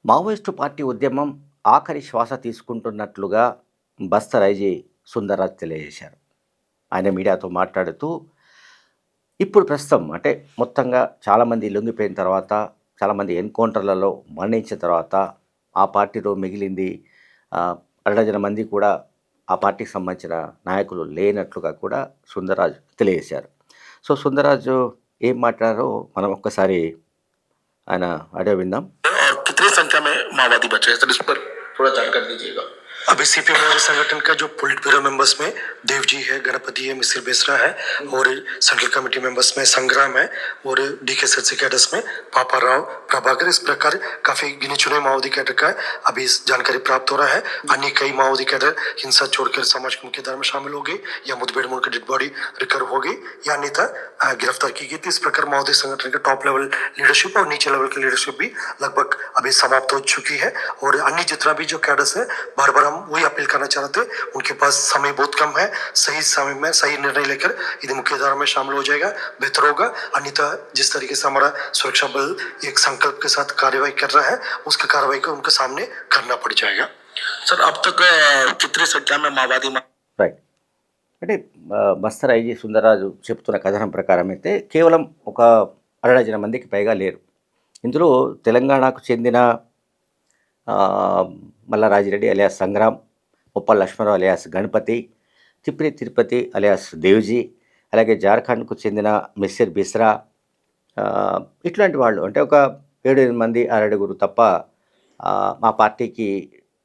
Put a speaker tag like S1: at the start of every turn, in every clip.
S1: Maoist party ఉద్యమం ఆఖరి శ్వాస తీసుకుంటున్నట్లుగా బస్తర్ ఐజీ సుందర్రాజ్ తెలియజేశారు. ఆయన మీడియాతో మాట్లాడుతూ, ఇప్పుడు ప్రస్తుతం అంటే మొత్తంగా చాలామంది లొంగిపోయిన తర్వాత, చాలామంది ఎన్‌కౌంటర్‌లలో మరణించిన తర్వాత, ఆ పార్టీలో మిగిలింది అరడజన మంది కూడా ఆ పార్టీకి సంబంధించిన నాయకులు లేనట్లుగా కూడా సుందర్రాజ్ తెలియజేశారు. సో, సుందర్రాజు ఏం మాట్లాడారో మనం ఒక్కసారి ఆయన ఆడియో విందాం.
S2: और कितनी संख्या में माओवादी बचे हैं सर, इस पर थोड़ा जानकारी दीजिएगा। अभी सीपीएम संगठन का जो पोलिट ब्यूरो मेंबर्स में देव जी है, गणपति है, मिस्र बेसरा है और सेंट्रल कमेटी मेंबर्स में संग्राम है और डीके सरसी कैडर्स में पापा राव प्रभाकर। इस प्रकार काफी गिने चुने माओवादी कैडर का अभी जानकारी प्राप्त हो रहा है। अन्य कई माओवादी कैडर हिंसा छोड़कर समाज की मुख्य धारा में शामिल हो गए या मुठभेड़ में उनकी डेड बॉडी रिकवर हो गई या अन्यथा गिरफ्तार की गई थी। इस प्रकार माओवादी संगठन का टॉप लेवल लीडरशिप और नीचे लेवल की लीडरशिप भी लगभग अभी समाप्त हो चुकी है और अन्य जितना भी जो कैडर्स है बार बार हम वही अपील करना चाहते हैं, उनके पास समय बहुत कम है, सही समय में सही निर्णय लेकर यदि मुख्य धारा में शामिल हो जाएगा बेहतर होगा। अन्यथा जिस तरीके से हमारा सुरक्षा बल एक संकल्प के साथ कार्रवाई कर रहा है, उसकी कार्रवाई को उनके सामने करना पड़ जाएगा। सर अब तक कितनी संख्या में माओवादी
S1: రైట్. అంటే బస్తర్ ఐజీ సుందర్రాజు చెప్తున్న కథనం ప్రకారం అయితే కేవలం ఒక అరడజన మందికి పైగా లేరు. ఇందులో తెలంగాణకు చెందిన మల్లారాజిరెడ్డి alias Sangram, Uppal Lakshmanarao alias Ganapati, Tippiri Tirupati alias Devji, అలాగే జార్ఖండ్కు చెందిన మిస్సిర్ బిస్రా, ఇట్లాంటి వాళ్ళు అంటే ఒక 7-8 మంది, 6 తప్ప మా పార్టీకి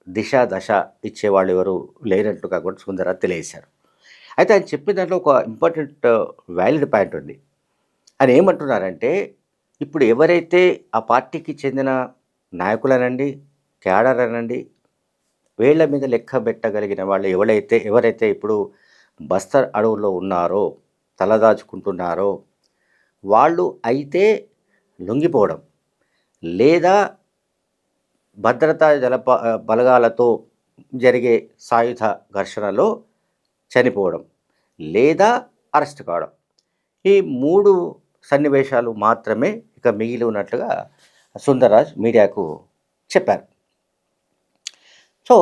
S1: దిశ దశ ఇచ్చేవాళ్ళు ఎవరు లేనట్టుగా కూడా సుందర్రాజ్ తెలియజేశారు. అయితే ఆయన చెప్పిన దాంట్లో ఒక ఇంపార్టెంట్ వ్యాలిడ్ పాయింట్ ఉంది. ఆయన ఏమంటున్నారంటే, ఇప్పుడు ఎవరైతే ఆ పార్టీకి చెందిన నాయకులనండి, క్యాడర్ అనండి, వేళ్ల మీద లెక్క పెట్టగలిగిన వాళ్ళు ఎవరైతే ఇప్పుడు బస్తర్ అడవుల్లో ఉన్నారో, తలదాచుకుంటున్నారో, వాళ్ళు అయితే లొంగిపోవడం, లేదా భద్రతా బలగాలతో జరిగే సాయుధ ఘర్షణలో చనిపోవడం, లేదా అరెస్ట్ కావడం. ఈ 3 సన్నివేశాలు మాత్రమే ఇక మిగిలి ఉన్నట్లుగా సుందర్రాజ్ మీడియాకు చెప్పారు. సో,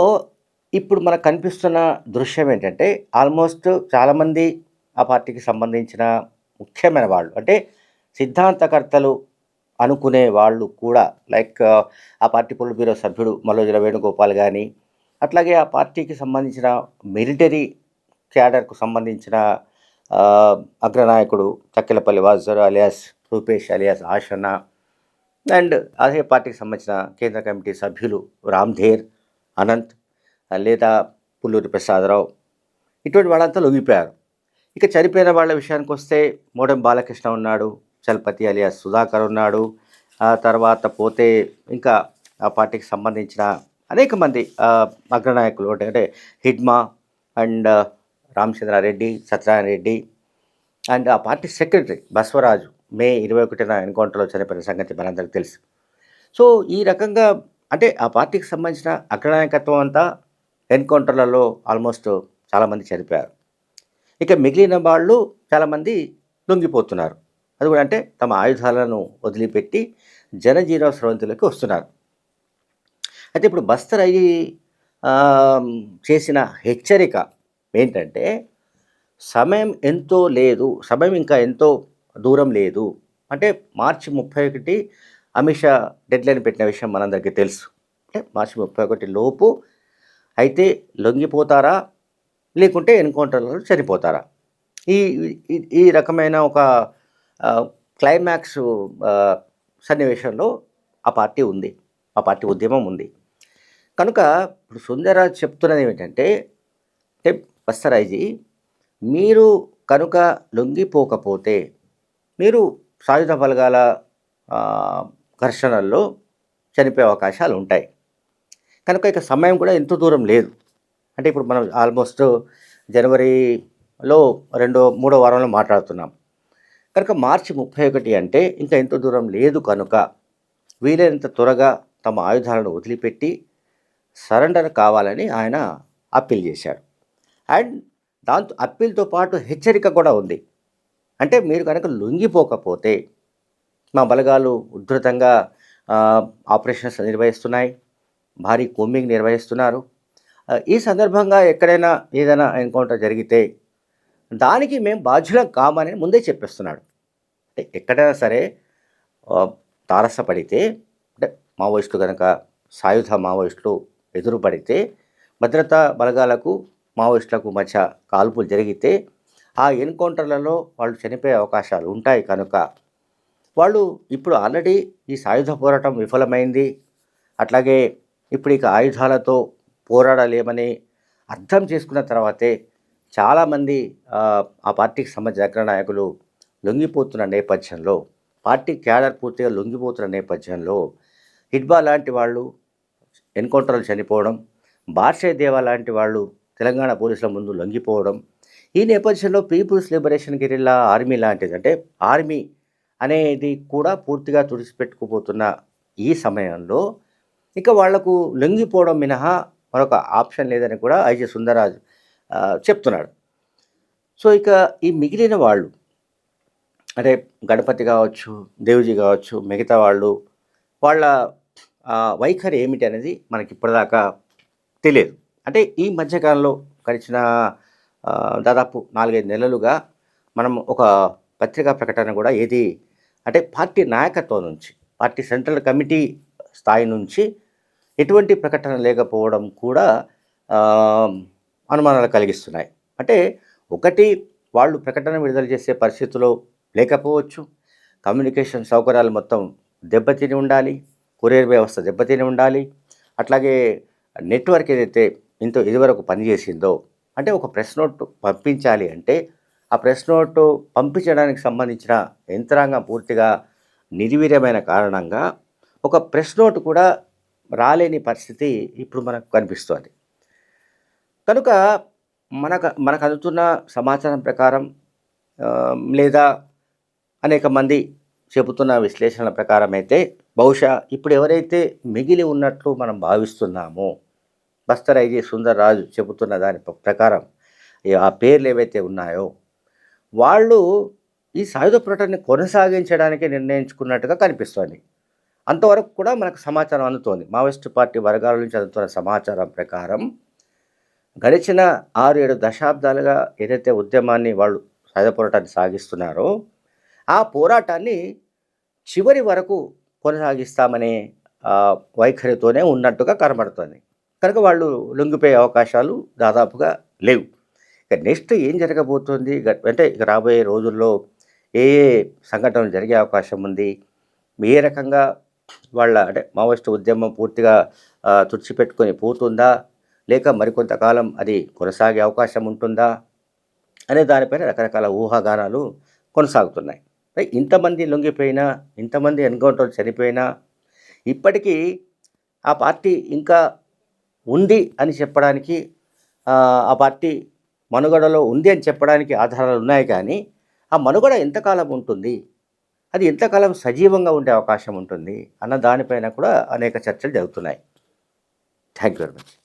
S1: ఇప్పుడు మనకు కనిపిస్తున్న దృశ్యం ఏంటంటే, ఆల్మోస్ట్ చాలామంది ఆ పార్టీకి సంబంధించిన ముఖ్యమైన వాళ్ళు అంటే సిద్ధాంతకర్తలు అనుకునే వాళ్ళు కూడా లైక్ ఆ పార్టీ పొలిట్ బ్యూరో సభ్యుడు మల్లోజుల వేణుగోపాల్ కానీ, అట్లాగే ఆ పార్టీకి సంబంధించిన మిలిటరీ క్యాడర్కు సంబంధించిన అగ్రనాయకుడు Chakkelapalli Vajar alias Rupesh alias Ashanna, and అదే పార్టీకి సంబంధించిన కేంద్ర కమిటీ సభ్యులు రామ్ధేర్, అనంత్, లేదా పుల్లూరి ప్రసాదరావు, ఇటువంటి వాళ్ళంతా లొంగిపోయారు. ఇక చనిపోయిన వాళ్ళ విషయానికి వస్తే మోడెం బాలకృష్ణ ఉన్నాడు, చలపతి అలియాస్ సుధాకర్ ఉన్నాడు, ఆ తర్వాత పోతే ఇంకా ఆ పార్టీకి సంబంధించిన అనేక మంది అగ్రనాయకులు అంటే హిడ్మా అండ్ రామచంద్రారెడ్డి, సత్యనారాయణ రెడ్డి, అండ్ ఆ పార్టీ సెక్రటరీ బసవరాజు మే 21న ఎన్కౌంటర్లో చనిపోయిన సంగతి మనందరికీ తెలుసు. సో, ఈ రకంగా అంటే ఆ పార్టీకి సంబంధించిన అగ్రనాయకత్వం అంతా ఎన్కౌంటర్లలో ఆల్మోస్ట్ చాలామంది చనిపోయారు. ఇక మిగిలిన వాళ్ళు చాలామంది లొంగిపోతున్నారు. అది కూడా అంటే తమ ఆయుధాలను వదిలిపెట్టి జనజీవన స్రవంతిలోకి వస్తున్నారు. అయితే ఇప్పుడు బస్తర్ ఐజీ చేసిన హెచ్చరిక ఏంటంటే, సమయం ఇంకా ఎంతో దూరం లేదు. అంటే మార్చి 31 అమిత్ షా డెడ్లైన్ పెట్టిన విషయం మనందరికీ తెలుసు. అంటే మార్చి 31 లోపు అయితే లొంగిపోతారా, లేకుంటే ఎన్కౌంటర్లో చనిపోతారా? ఈ ఈ రకమైన ఒక క్లైమాక్స్ సన్నివేశంలో ఆ పార్టీ ఉంది, ఆ పార్టీ ఉద్యమం ఉంది. కనుక ఇప్పుడు సుందర్రాజ్ చెప్తున్నది ఏమిటంటే, బస్తర్ ఐజీ మీరు కనుక లొంగిపోకపోతే మీరు సాయుధ బలగాల ఘర్షణల్లో చనిపోయే అవకాశాలు ఉంటాయి. కనుక ఇక సమయం కూడా ఎంతో దూరం లేదు. అంటే ఇప్పుడు మనం ఆల్మోస్ట్ జనవరిలో 3వ వారంలో మాట్లాడుతున్నాం. కనుక మార్చి 31 అంటే ఇంకా ఎంతో దూరం లేదు. కనుక వీలైనంత త్వరగా తమ ఆయుధాలను వదిలిపెట్టి సరెండర్ కావాలని ఆయన అప్పీల్ చేశాడు. అండ్ దాంతో అప్పీల్తో పాటు హెచ్చరిక కూడా ఉంది. అంటే మీరు కనుక లొంగిపోకపోతే మా బలగాలు ఉధృతంగా ఆపరేషన్స్ నిర్వహిస్తున్నాయి, భారీ కూంబింగ్ నిర్వహిస్తున్నారు. ఈ సందర్భంగా ఎక్కడైనా ఏదైనా ఎన్కౌంటర్ జరిగితే దానికి మేము బాధ్యులం కామని ముందే చెప్పేస్తున్నాడు. అంటే ఎక్కడైనా సరే తారసపడితే, అంటే మావోయిస్టులు కనుక సాయుధ మావోయిస్టులు ఎదురుపడితే భద్రతా బలగాలకు మావోయిస్టులకు మధ్య కాల్పులు జరిగితే ఆ ఎన్కౌంటర్లలో వాళ్ళు చనిపోయే అవకాశాలు ఉంటాయి. కనుక వాళ్ళు ఇప్పుడు ఆల్రెడీ ఈ సాయుధ పోరాటం విఫలమైంది, అట్లాగే ఇప్పుడు ఇక ఆయుధాలతో పోరాడలేమని అర్థం చేసుకున్న తర్వాతే చాలామంది ఆ పార్టీకి సంబంధించిన అగ్రనాయకులు లొంగిపోతున్న నేపథ్యంలో, పార్టీ క్యాడర్ పూర్తిగా లొంగిపోతున్న నేపథ్యంలో హిడ్బా లాంటి వాళ్ళు ఎన్కౌంటర్లు చనిపోవడం, బార్షే దేవా లాంటి వాళ్ళు తెలంగాణ పోలీసుల ముందు లొంగిపోవడం, ఈ నేపథ్యంలో పీపుల్స్ లిబరేషన్ గెరిల్లా ఆర్మీ లాంటిది, అంటే ఆర్మీ అనేది కూడా పూర్తిగా తుడిచిపెట్టుకుపోతున్న ఈ సమయంలో ఇక వాళ్లకు లొంగిపోవడం మినహా మరొక ఆప్షన్ లేదని కూడా ఐజీ సుందరరాజు చెప్తున్నాడు. సో ఇక ఈ మిగిలిన వాళ్ళు, అంటే గణపతి కావచ్చు, దేవ్జీ కావచ్చు, మిగతా వాళ్ళు, వాళ్ళ వైఖరి ఏమిటి అనేది మనకి ఇప్పటిదాకా తెలియదు. అంటే ఈ మధ్యకాలంలో గడిచిన దాదాపు 4-5 నెలలుగా మనం ఒక పత్రికా ప్రకటన కూడా ఏది అంటే పార్టీ నాయకత్వం నుంచి, పార్టీ సెంట్రల్ కమిటీ స్థాయి నుంచి ఎటువంటి ప్రకటన లేకపోవడం కూడా అనుమానాలు కలిగిస్తున్నాయి. అంటే ఒకటి, వాళ్ళు ప్రకటన విడుదల చేసే పరిస్థితిలో లేకపోవచ్చు, కమ్యూనికేషన్ సౌకర్యాలు మొత్తం దెబ్బతిని ఉండాలి, కొరియర్ వ్యవస్థ దెబ్బతిని ఉండాలి, అట్లాగే నెట్వర్క్ ఏదైతే ఇదివరకు పనిచేసిందో, అంటే ఒక ప్రెస్ నోట్ పంపించాలి అంటే ఆ ప్రెస్ నోట్ పంపించడానికి సంబంధించిన యంత్రాంగం పూర్తిగా నిర్వీర్యమైన కారణంగా ఒక ప్రెస్ నోట్ కూడా రాలేని పరిస్థితి ఇప్పుడు మనకు కనిపిస్తోంది. కనుక మనకు అందుతున్న సమాచారం ప్రకారం లేదా అనేక మంది చెబుతున్న విశ్లేషణల ప్రకారం అయితే బహుశా ఇప్పుడు ఎవరైతే మిగిలి ఉన్నట్లు మనం భావిస్తున్నామో, బస్తర్ ఐజీ సుందర్రాజు చెబుతున్న దాని ప్రకారం ఆ పేర్లు ఏవైతే ఉన్నాయో వాళ్ళు ఈ సాయుధ పోరాటాన్ని కొనసాగించడానికి నిర్ణయించుకున్నట్టుగా కనిపిస్తోంది. అంతవరకు కూడా మనకు సమాచారం అందుతోంది. మావోయిస్టు పార్టీ వర్గాల నుంచి అందుతున్న సమాచారం ప్రకారం గడిచిన 6-7 దశాబ్దాలుగా ఏదైతే ఉద్యమాన్ని వాళ్ళు సాయుధ పోరాటాన్ని సాగిస్తున్నారో ఆ పోరాటాన్ని చివరి వరకు కొనసాగిస్తామనే వైఖరితోనే ఉన్నట్టుగా కనబడుతుంది. కనుక వాళ్ళు లొంగిపోయే అవకాశాలు దాదాపుగా లేవు. ఇక నెక్స్ట్ ఏం జరగబోతుంది అంటే ఇక రాబోయే రోజుల్లో ఏ సంఘటనలు జరిగే అవకాశం ఉంది, ఏ రకంగా వాళ్ళ అంటే మావోయిస్టు ఉద్యమం పూర్తిగా తుడిచిపెట్టుకొని పోతుందా, లేక మరికొంతకాలం అది కొనసాగే అవకాశం ఉంటుందా అనే దానిపైన రకరకాల ఊహాగానాలు కొనసాగుతున్నాయి. ఇంతమంది లొంగిపోయినా, ఇంతమంది ఎన్కౌంటర్లు చనిపోయినా ఇప్పటికీ ఆ పార్టీ ఇంకా ఉంది అని చెప్పడానికి, ఆ పార్టీ మనుగడలో ఉంది అని చెప్పడానికి ఆధారాలు ఉన్నాయి. కానీ ఆ మనుగడ ఎంతకాలం ఉంటుంది, అది ఎంతకాలం సజీవంగా ఉండే అవకాశం ఉంటుంది అన్న దానిపైన కూడా అనేక చర్చలు జరుగుతున్నాయి. Thank you very much.